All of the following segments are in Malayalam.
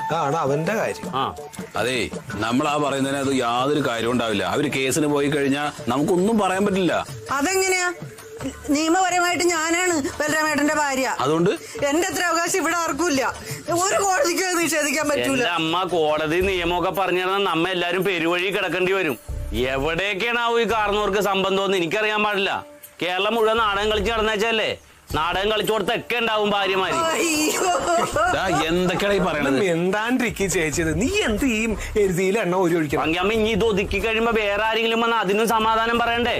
അതാണ് അവന്റെ കാര്യം. അതെ, നമ്മളാ പറയുന്നതിന് അത് യാതൊരു കാര്യം ഉണ്ടാവില്ല. അവര് കേസിന് പോയി കഴിഞ്ഞാൽ നമുക്കൊന്നും പറയാൻ പറ്റില്ല. അതെങ്ങനെയാ? നിയമപരമായിട്ട് ഞാനാണ് ബലരാമേട്ടന്റെ ഭാര്യ. അതുകൊണ്ട് എന്റെ അത്ര അവകാശം ഇവിടെ ആർക്കുമില്ല. ഒരു കോടതിക്ക് നിഷേധിക്കാൻ പറ്റൂല. അമ്മ കോടതി നിയമമൊക്കെ പറഞ്ഞു തന്നാൽ നമ്മ എല്ലാരും പെരുവഴി കിടക്കേണ്ടി വരും. എവിടെയൊക്കെയാണ് ആ ഈ കാരണവർക്ക് സംബന്ധമെന്ന് എനിക്കറിയാൻ പാടില്ല. കേരളം മുഴുവൻ നാടകം കളിച്ച് നടന്നേച്ചല്ലേ. നാടകം കളിച്ചോടത്തൊക്കെ ഉണ്ടാവും ഭാര്യമാര്. എന്തൊക്കെയാണ് ഈ പറയണത്? എന്താണ്ടിരിക്കും ചേച്ചിയത്. നീ എന്ത് ഈ എഴുതിയിൽ എണ്ണ ഒരു ഒഴിക്കണം. അമ്മ ഇനി ഇത് ഒതുക്കി കഴിയുമ്പോ വേറെ ആരെങ്കിലും വന്ന് അതിനും സമാധാനം പറയണ്ടേ?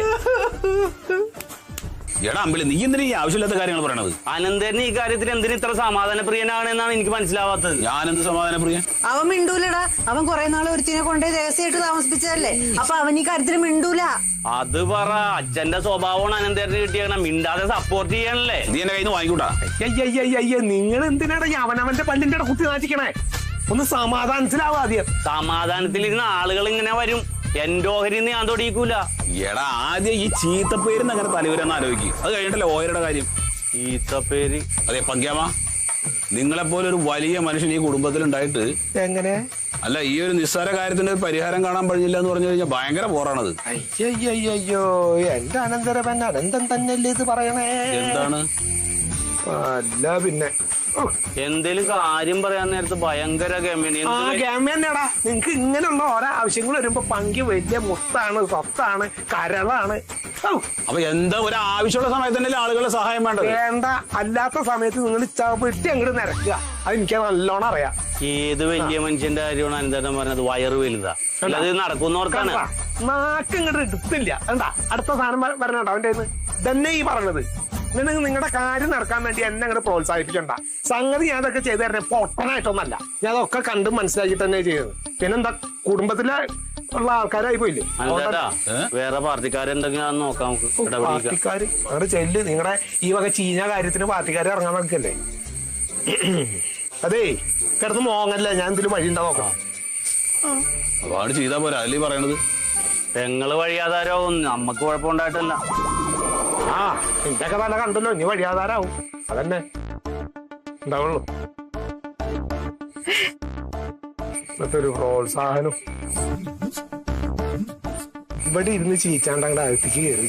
എടാ അമ്പിളി, നീ എന്തിനാ ഈ ആവശ്യമില്ലാത്ത കാര്യങ്ങൾ പറയണത്? അനന്തരന് ഈ കാര്യത്തിൽ എന്തിന് ഇത്ര സമാധാന പ്രിയനാണെന്നാണ് എനിക്ക് മനസ്സിലാവാത്തത്. ഞാനെന്ത് സമാധാന പ്രിയൻ? അവൻ മിണ്ടൂലടാ. അവൻ കുറെ നാൾ ഒരുത്തിനെ കൊണ്ടേ രഹസ്യമായിട്ട് താമസിപ്പിച്ചതല്ലേ. അപ്പൊ അവൻ ഈ കാര്യത്തിൽ മിണ്ടൂല. അത് പറ. അച്ഛന്റെ സ്വഭാവമാണ് അനന്തരന് കിട്ടിയാണ്. മിണ്ടാതെ സപ്പോർട്ട് ചെയ്യണല്ലേ. നീ എന്റെ കയ്യിൽ നിന്ന് വാങ്ങിക്കൂട്ടാ. നിങ്ങൾ എന്തിനാണ് അവനവന്റെ പല്ലിന്റെ കുത്തി നാട്ടിക്കണേ? ഒന്ന് സമാധാനത്തിലാവും ആദ്യം. സമാധാനത്തിലിരുന്ന ആളുകൾ ഇങ്ങനെ വരും. എന്റെ ഓഹരിന്ന് ഞാൻ തൊടിയിക്കൂല. എടാ ആദ്യം ഈ ചീത്തപ്പേരിന്ന് അങ്ങനെ തലവരെന്ന് ആലോചിക്കും. അത് കഴിഞ്ഞിട്ടല്ലേ ഓഹരിയുടെ കാര്യം. ചീത്തപ്പേര്? അതെ പങ്ക്യാമ, നിങ്ങളെപ്പോലെ ഒരു വലിയ മനുഷ്യൻ ഈ കുടുംബത്തിലുണ്ടായിട്ട് എങ്ങനെ? അല്ല, ഈ ഒരു നിസ്സാര കാര്യത്തിന് ഒരു പരിഹാരം കാണാൻ കഴിഞ്ഞില്ല എന്ന് പറഞ്ഞു കഴിഞ്ഞാൽ ഭയങ്കര ബോറാണത്. അയ്യോ, എന്റെ അനന്തരവൻ അനന്തൻ തന്നെയല്ലേ ഇത് പറയണേ? എന്താണ്? അല്ല പിന്നെ എന്തേലും കാര്യം പറയാൻ നേരത്ത് ഭയങ്കര ഗമന്നെടാ. നിങ്ങക്ക് ഇങ്ങനെയുള്ള ഓരോ ആവശ്യങ്ങൾ വരുമ്പോ പങ്കി വലിയ മുത്താണ്, സ്വത്താണ്, കരളാണ്. അപ്പൊ എന്താ ഒരു ആവശ്യമുള്ള സമയത്ത് തന്നെ ആളുകളുടെ സഹായം വേണ്ടത്? വേണ്ട. അല്ലാത്ത സമയത്ത് നിങ്ങൾ വെട്ടി അങ്ങോട്ട് നിരക്കുക. അത് എനിക്ക് നല്ലോണം അറിയാം. ഏത് വലിയ മനുഷ്യന്റെ കാര്യമാണ് അനന്തരം പറഞ്ഞത്? വയറ് വലുതാ. അത് നടക്കുന്നവർക്കാണ്. നാക്ക് ഇങ്ങോട്ട് എടുത്തില്ല. എന്താ അടുത്ത സാധനം വരണോ അവന്റെ തന്നെ ഈ പറഞ്ഞത്? നിങ്ങളുടെ കാര്യം നടക്കാൻ വേണ്ടി എന്നെ അങ്ങോട്ട് പ്രോത്സാഹിപ്പിക്കണ്ട. സംഗതി ഞാൻ അതൊക്കെ ചെയ്തു തരണേ പൊട്ടനായിട്ടൊന്നല്ല. ഞാൻ അതൊക്കെ കണ്ടും മനസ്സിലാക്കി തന്നെ ചെയ്തത്. പിന്നെന്താ, കുടുംബത്തിലെ ഉള്ള ആൾക്കാരായി പോയില്ലേ? വേറെ പാർട്ടിക്കാരെന്തെങ്കിലും നോക്കാം. പാർട്ടിക്കാര് അങ്ങനെ ചെല്ല്. നിങ്ങളുടെ ഈ വക ചീഞ്ഞ കാര്യത്തിന് പാർട്ടിക്കാർ ഇറങ്ങാൻ നോക്കല്ലേ? അതേ കിടന്ന് മോങ്ങല്ലേ. ഞാൻ എന്തെങ്കിലും വഴി ഉണ്ടാ നോക്കാം. ഒരുപാട് ചെയ്താ പോരാ അല്ലേ പറയണത്? പെങ്ങള് വഴിയാധാരാവും. നമ്മക്ക് കുഴപ്പമുണ്ടായിട്ടല്ല. നിന്റെയൊക്കെ നല്ല കണ്ടല്ലോ. ഇനി വഴിയാധാരാവും. അതന്നെ ഉണ്ടാവുള്ളൂ. ഇന്നത്തെ ഒരു പ്രോത്സാഹനം. ഇവിടെ ഇരുന്ന് ചീച്ചാണ്ടങ്ങടെ അകത്തേക്ക് കയറി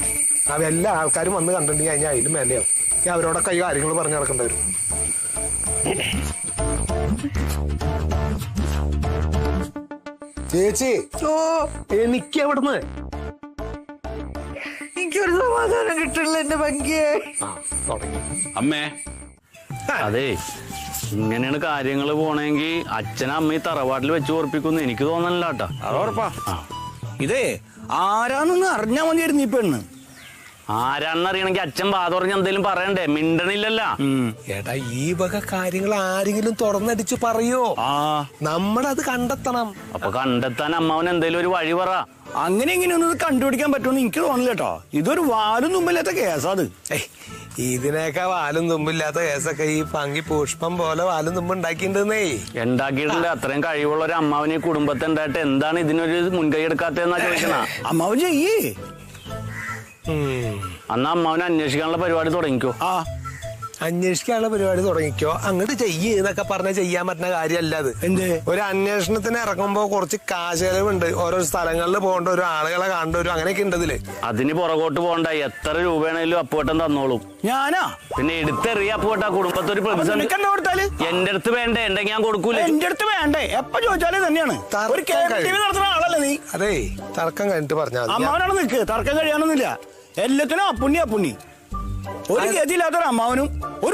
അതെല്ലാ ആൾക്കാരും വന്ന് കണ്ടിട്ടുണ്ടെങ്കിൽ കഴിഞ്ഞാൽ അതിലും മേലെയാവും. ഞാൻ അവരോടൊക്കെ ഈ കാര്യങ്ങൾ പറഞ്ഞു നടക്കേണ്ടി വരും. ചേച്ചി, എനിക്ക് എവിടുന്ന് എനിക്കൊരു സമാധാനം കിട്ടില്ല എന്റെ പങ്കിയെ. അമ്മേ, അതെ ഇങ്ങനെയാണ് കാര്യങ്ങൾ പോണെങ്കിൽ അച്ഛനും അമ്മയും തറവാട്ടിൽ വെച്ച് ഓർപ്പിക്കുന്നു എനിക്ക് തോന്നണില്ല കേട്ടാ. അത് ഉറപ്പാ. ഇതേ ആരാന്നൊന്ന് അറിഞ്ഞാ മതിയായിരുന്നു ഈ പെണ്ണ്. ആരാണെന്നറിയണമെങ്കിൽ അച്ഛൻ വാതുറഞ്ഞ് എന്തെങ്കിലും പറയണ്ടേ? മിണ്ടണില്ലല്ല. ഏട്ടാ, ഈ വക കാര്യങ്ങൾ ആരെങ്കിലും തുറന്നടിച്ച് പറയോ? നമ്മളത് കണ്ടെത്തണം. അപ്പൊ കണ്ടെത്താൻ അമ്മാവൻ എന്തേലും ഒരു വഴി പറ. അങ്ങനെ ഇങ്ങനെയൊന്നും കണ്ടുപിടിക്കാൻ പറ്റുമെന്ന് എനിക്ക് തോന്നില്ല കേട്ടോ. ഇതൊരു വാലും തുമ്പില്ലാത്ത കേസാ അത്. ഇതിനൊക്കെ വാലും തുമ്പില്ലാത്ത കേസൊക്കെ ഈ പങ്കി പുഷ്പം പോലെ വാലും തുമ്പ് ഉണ്ടാക്കിണ്ടെന്നേ. ഉണ്ടാക്കിയിട്ടില്ല. അത്രയും കഴിവുള്ള ഒരു അമ്മാവന് ഈ കുടുംബത്തെ ഉണ്ടായിട്ട് എന്താണ് ഇതിനൊരു മുൻകൈ എടുക്കാത്തതെന്നാ ചോദിക്കണ. അമ്മാവൻ ചെയ്യേ. അന്നാ അമ്മാവനെ അന്വേഷിക്കാനുള്ള പരിപാടി തുടങ്ങിക്കോ. അന്വേഷിക്കാനുള്ള പരിപാടി തുടങ്ങിക്കോ. അങ്ങോട്ട് എന്നൊക്കെ പറഞ്ഞ ചെയ്യാൻ പറ്റുന്ന കാര്യമല്ല അത്. ഒരു അന്വേഷണത്തിന് ഇറങ്ങുമ്പോ കുറച്ച് കാശലവുണ്ട്. ഓരോ സ്ഥലങ്ങളിൽ പോകേണ്ട വരും, ആളുകളെ കാണേണ്ടി വരും, അങ്ങനെയൊക്കെ ഉണ്ടതില്. അതിന് പുറകോട്ട് പോകണ്ട. എത്ര രൂപയാണെങ്കിലും അപ്പുവട്ടം തന്നോളും. ഞാനാ പിന്നെ എടുത്തെറിയ അപ്പുവട്ട കുടുംബത്തൊരു പ്രതിസന്ധി. എന്റെ അടുത്ത് വേണ്ടേ? ഉണ്ടെങ്കിൽ ഞാൻ കൊടുക്കൂല. എന്റെ അടുത്ത് വേണ്ടേ? എപ്പോ ചോദിച്ചാലേ തന്നെയാണ്. നടത്തുന്ന ആളല്ലേ നീ? അതെ, തർക്കം കഴിഞ്ഞിട്ട് പറഞ്ഞാൽ അമ്മാവനാണ് നിൽക്ക്. തർക്കം കഴിയാനൊന്നുമില്ല. എല്ലാത്തിനും അപ്പുണ്ണി അപ്പുണ്ണി. ഒരു ഗതിയില്ലാത്തൊരു അമ്മാവനും ഒരു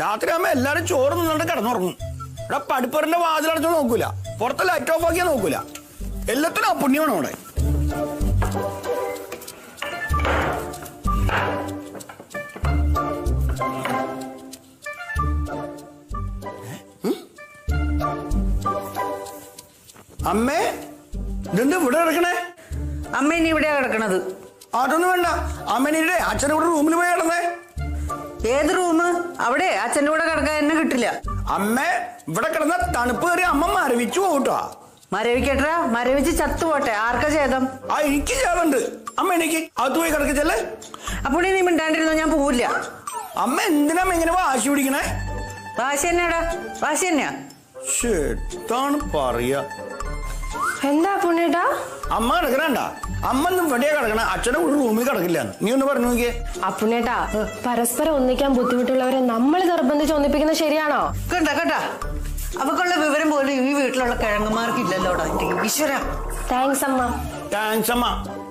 രാത്രി ആകുമ്പോ എല്ലാരും ചോറ് നിന്നിട്ട് കിടന്നുറങ്ങും. ഇവിടെ പഠിപ്പറിന്റെ വാതിലടച്ചു നോക്കൂല, പുറത്തെ ലൈറ്റ് ഓഫ് ആക്കിയാ നോക്കൂല. എല്ലാത്തിനും അപ്പുണ്യമാണ് അവിടെ. അമ്മേ, ഇതെന്താ ഇവിടെ കിടക്കണേ? അമ്മ ഇനി ഇവിടെയാ കിടക്കണത്. അതൊന്നും വേണ്ട. അമ്മേനെ അച്ഛനെ ഇവിടെ റൂമിൽ പോയി കിടന്നേ. ഏത് റൂം? അവിടെ അച്ഛൻ്റെ കൂടെ കിടക്കാൻ എന്നെ കിട്ടില്ല. അമ്മ ഇവിടെ കിടന്ന തണുപ്പ് കയറി അമ്മ മരവിച്ചു പോകട്ടോ. മരവിക്കട്ടാ, മരവിച്ച് ചത്തുപോട്ടെ. ആർക്കാ ചേതം? ആ എനിക്ക് ചെയ്യാറുണ്ട്. അമ്മ എനിക്ക് അകത്ത് പോയി കിടക്കച്ചല്ലേ. അപ്പോൾ നീ മിണ്ടാണ്ടിരുന്നോ, ഞാൻ പോവില്ല. അമ്മ എന്തിനാ ഇങ്ങനെ വാശി പിടിക്കണേ? വാശി തന്നെയാടാ, വാശി തന്നെയാ. എന്താണ് പറയാ? എന്താ പുണ്യേട്ടാ? അമ്മ കിടക്കണണ്ട. അമ്മ ഒന്നും ഇവിടെയാ കിടക്കണ, അച്ഛനെ ഒരു റൂമിൽ കിടക്കില്ല. നീ ഒന്ന് പറഞ്ഞു നോക്കിയേ. അപ്പുണ്ണേട്ടാ, പരസ്പരം ഒന്നിക്കാൻ ബുദ്ധിമുട്ടുള്ളവരെ നമ്മൾ നിർബന്ധിച്ച് ഒന്നിപ്പിക്കുന്നത് ശരിയാണോ? കേട്ടാ അവക്കുള്ള വിവരം പോലും ഈ വീട്ടിലുള്ള കിഴങ്ങന്മാർക്ക് ഇല്ലല്ലോടാ. ഈശ്വര, താങ്ക്സ് അമ്മ. താങ്ക്സ് അമ്മ.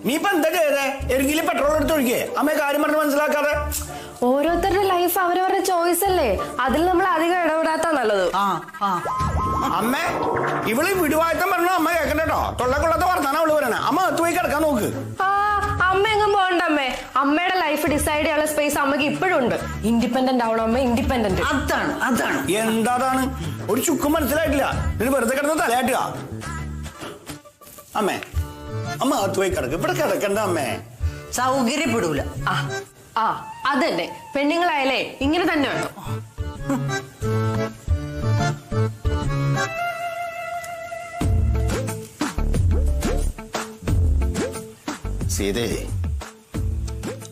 നീ ഇപ്പൊ എന്താ ചെയ്തേ? എരികില് പെട്രോൾ എടുത്ത് ഒഴിക്കേ? അമ്മയെ കാര്യം പറഞ്ഞ് മനസ്സിലാക്കാതെ. ഓരോരുത്തരുടെ ലൈഫ് അവരവരുടെ ചോയ്സ് അല്ലേ, അതിൽ നമ്മൾ അധികം ഇടപെടാത്ത നല്ലത്. അമ്മ ഇവള് വിടുവായത്തം പറഞ്ഞു അമ്മ കേക്കണ്ടോ? തൊള്ളക്കൊള്ളത്തെ വർത്താനം അവള് പറയണേ. അമ്മ അകത്ത് പോയി കിടക്കാൻ നോക്ക്. അമ്മ എങ്ങും പോകണ്ട അമ്മേ. അമ്മയുടെ ലൈഫ് ഡിസൈഡ് ചെയ്യാനുള്ള സ്പേസ് അമ്മക്ക് ഇപ്പോഴും ഉണ്ട്. ഇൻഡിപെൻഡന്റ് ആവണം അമ്മ, ഇൻഡിപെൻഡന്റ്. അതാണ് എന്താണ് ഒരു ചുക്കും മനസ്സിലായിട്ടില്ല. ഇതിന് വെറുതെ കിടന്ന് തലയാട്ടുക. അമ്മേ അമ്മ അകത്ത് പോയി കിടക്ക്. ഇവിടെ കിടക്കണ്ട അമ്മേ. സൗകര്യപ്പെടൂല. അതന്നെ, പെണ്ണുങ്ങളായാലേ ഇങ്ങനെ തന്നെ വേണം. സീതേ,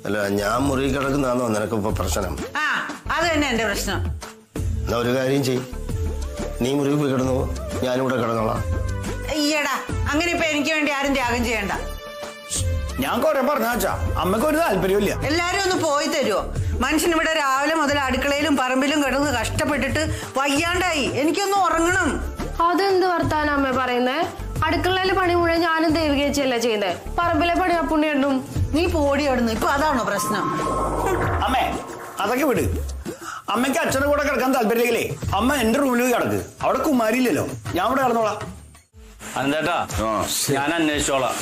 അല്ല ഞാൻ മുറി കിടക്കുന്നതാണോ നിനക്കിപ്പോ പ്രശ്നം? അത് തന്നെ എന്റെ പ്രശ്നം. എന്നാ ഒരു കാര്യം ചെയ്, നീ മുറി പോയി കിടന്നു, ഞാനിവിടെ കിടന്നോളാം. ഈയടാ, അങ്ങനെ ഇപ്പൊ എനിക്ക് വേണ്ടി ആരും ത്യാഗം ചെയ്യണ്ട. ഞാൻ കൊറേ പറഞ്ഞാച്ചാ അമ്മക്ക് ഒരു താല്പര്യമില്ല. എല്ലാരും ഒന്ന് പോയി തരുമോ? മനുഷ്യൻ ഇവിടെ രാവിലെ മുതൽ അടുക്കളയിലും പറമ്പിലും കിടന്ന് കഷ്ടപ്പെട്ടിട്ട് വയ്യാണ്ടായി. എനിക്കൊന്ന് ഉറങ്ങണം. അതെന്ത് വർത്താനം അമ്മ പറയുന്നേ? അടുക്കളയിലെ പണി മുഴുവൻ ഞാനും ദേവികേച്ചിയല്ലേ ചെയ്യുന്നേ, പറമ്പിലെ പണി അപ്പുണ്ണിയുണ്ടും. നീ പോടി അവിടുന്ന്. ഇപ്പൊ അതാണോ പ്രശ്നം? അമ്മേ അതൊക്കെ വിട്. അമ്മയ്ക്ക് അച്ഛന്റെ കൂടെ കിടക്കാൻ താല്പര്യമില്ലേ അമ്മ എന്റെ റൂമിൽ പോയി കിടക്ക്. അവിടെ കുമാരിയില്ലല്ലോ, ഞാൻ ഇവിടെ കിടന്നോളാം. അനന്തേട്ടാ, ഞാൻ അന്വേഷിച്ചോളാം.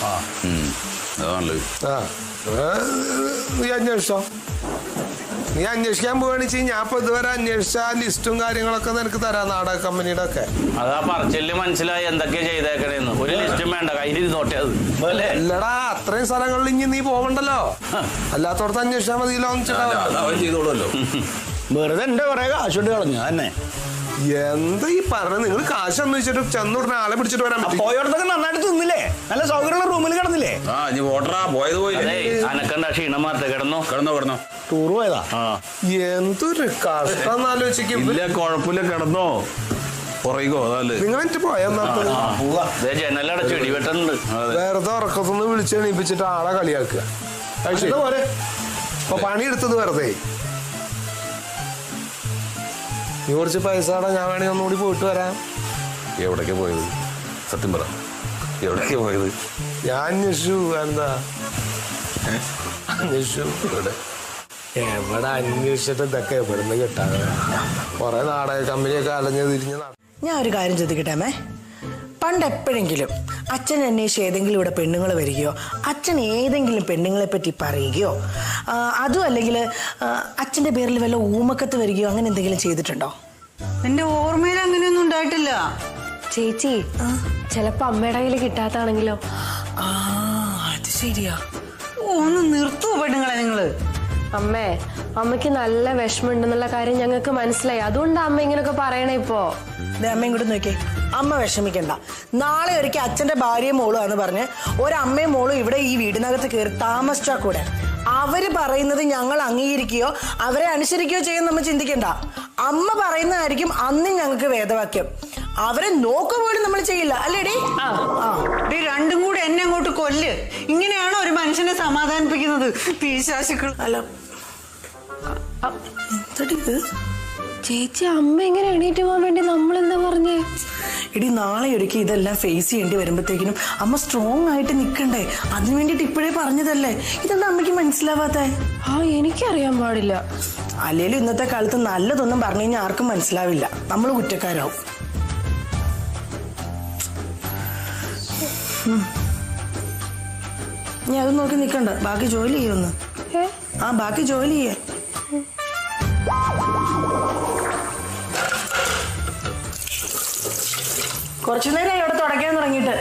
നീ അന്വേഷിച്ചോ. നീ അന്വേഷിക്കാൻ പോവാണെന്ന് ഞാൻ ഇപ്പൊ ഇതുവരെ അന്വേഷിച്ച ലിസ്റ്റും കാര്യങ്ങളൊക്കെ നിനക്ക് തരാം, നാടക കമ്പനിയുടെ ഒക്കെ. അതാ പറച്ചില് മനസ്സിലായി എന്തൊക്കെയാ ചെയ്തേക്കണേന്ന്. ഒരു ലിസ്റ്റും വേണ്ട, കയ്യിലിരുന്നോട്ടെ. അത് അല്ലടാ, അത്രയും സ്ഥലങ്ങളിൽ ഇനി നീ പോകണ്ടല്ലോ, അല്ലാത്തോടത്ത് അന്വേഷിച്ചാൽ മതിയല്ലോ. ചെയ്തോളൂല്ലോ. വെറുതെ എന്റെ കുറെ കാശോട്ട് കളഞ്ഞു തന്നെ. എന്താ ഈ പറഞ്ഞത്? നിങ്ങൾ കാശ് അന്വേഷിച്ചിട്ട് ചെന്നുടനെ ആളെ പിടിച്ചിട്ട് വരാൻ പറ്റും? പോയോടത്തൊക്കെ നന്നായിട്ട് തിന്നില്ലേ? നല്ല സൗകര്യമുള്ള റൂമിൽ കിടന്നില്ലേ? നീ വോട്ടറാ പോയത് പോയി. അനക്കണ്ട, ക്ഷീണം മാറട്ടെ. കിടന്നോ. ടൂർ പോയതാ. എന്തൊരു കഷ്ടം ആലോചിക്കും. ഇല്ല, കുഴപ്പമില്ല, കിടന്നോ. പുറകോ അതല്ലേ നിങ്ങൾ എന്നിട്ട് പോയാ ജനലടച്ച് ഇടിവെട്ടുന്നുണ്ട്. വെറുതെ ഉറക്കത്തുനിന്ന് വിളിച്ച് എണീപ്പിച്ചിട്ട് ആളെ കളിയാക്കുക. ഇപ്പൊ പണിയെടുത്തത് വെറുതെ. നീ കുറച്ച് പൈസ ഞാൻ വേണമെങ്കിൽ ഒന്നുകൂടി പോയിട്ട് വരാം. എവിടേക്കാ പോയത്? സത്യം പറ, എവിടേക്കാ പോയത്? ഞാൻ അന്വേഷിച്ചു. എന്താ അന്വേഷിച്ചു? എവിടെ അന്വേഷിച്ചിട്ട് ഇതൊക്കെ എവിടുന്ന് കിട്ടാതെ കൊറേ നാടക കമ്പനിയൊക്കെ അലഞ്ഞു തിരിഞ്ഞ്. ഞാൻ ഒരു കാര്യം ചോദിക്കട്ടെ അമ്മേ, പണ്ട് എപ്പോഴെങ്കിലും അച്ഛൻ അന്വേഷിച്ച് ഏതെങ്കിലും ഇവിടെ പെണ്ണുങ്ങൾ വരികയോ അച്ഛൻ ഏതെങ്കിലും പെണ്ണുങ്ങളെ പറ്റി പറയുകയോ അതും അല്ലെങ്കിൽ അച്ഛൻ്റെ പേരിൽ വല്ല ഊമക്കത്ത് വരികയോ അങ്ങനെ എന്തെങ്കിലും ചെയ്തിട്ടുണ്ടോ? എന്റെ ഓർമ്മയിൽ അങ്ങനെയൊന്നും ഉണ്ടായിട്ടില്ല ചേച്ചി. ചിലപ്പോ അമ്മയുടെ കയ്യിൽ കിട്ടാത്താണെങ്കിലോ? അത് ശരിയാ. ഒന്ന് നിർത്തുവോ പെണ്ണുങ്ങളെ നിങ്ങള്? അമ്മേ, അമ്മയ്ക്ക് നല്ല വിഷമമുണ്ടെന്നുള്ള കാര്യം ഞങ്ങൾക്ക് മനസ്സിലായി. അതുകൊണ്ട് അമ്മ ഇങ്ങനൊക്കെ പറയണേ ഇപ്പോ. അമ്മയും കൂടെ നോക്കിയേ, അമ്മ വിഷമിക്കണ്ട. നാളെ ഒരിക്കൽ അച്ഛന്റെ ഭാര്യയും മോളും ആന്ന് പറഞ്ഞ് ഒരമ്മയും മോളും ഇവിടെ ഈ വീടിനകത്ത് കയറി താമസിച്ചാൽ കൂടെ അവര് പറയുന്നത് ഞങ്ങൾ അംഗീകരിക്കുകയോ അവരെ അനുസരിക്കുകയോ ചെയ്യുമെന്ന് നമ്മൾ ചിന്തിക്കണ്ട. അമ്മ പറയുന്നതായിരിക്കും അന്ന് ഞങ്ങൾക്ക് വേദവാക്യം. അവരെ നോക്കുക പോലും നമ്മൾ ചെയ്യില്ല, അല്ലേടി? രണ്ടും കൂടെ എന്നെ അങ്ങോട്ട് കൊല്ല്. ഇങ്ങനെയാണോ ഒരു മനുഷ്യനെ സമാധാനിപ്പിക്കുന്നത്? പിശാചുക്കൾ. അല്ല ചേച്ചി, അമ്മ എങ്ങനെ എണീറ്റ് പോകാൻ വേണ്ടി നമ്മൾ എന്താ പറഞ്ഞേ? എടി, നാളെ ഒരിക്കൽ ഇതെല്ലാം ഫേസ് ചെയ്യേണ്ടി വരുമ്പോഴത്തേക്കിനും അമ്മ സ്ട്രോങ് ആയിട്ട് നിൽക്കണ്ടേ? അതിനു വേണ്ടിട്ട് ഇപ്പോഴേ പറഞ്ഞതല്ലേ. ഇതെന്താ അമ്മയ്ക്ക് മനസ്സിലാവാത്തെ? എനിക്കറിയാൻ പാടില്ല. അല്ലേലും ഇന്നത്തെ കാലത്ത് നല്ലതൊന്നും പറഞ്ഞു കഴിഞ്ഞാൽ ആർക്കും മനസ്സിലാവില്ല, നമ്മൾ കുറ്റക്കാരാവും. നീ അത് നോക്കി നിൽക്കണ്ട, ബാക്കി ജോലി ചെയ്യൊന്ന്. ബാക്കി ജോലി ചെയ്യേ. കുറച്ചു നേരം ഇവിടെ തുടക്കാൻ തുടങ്ങിയിട്ട്.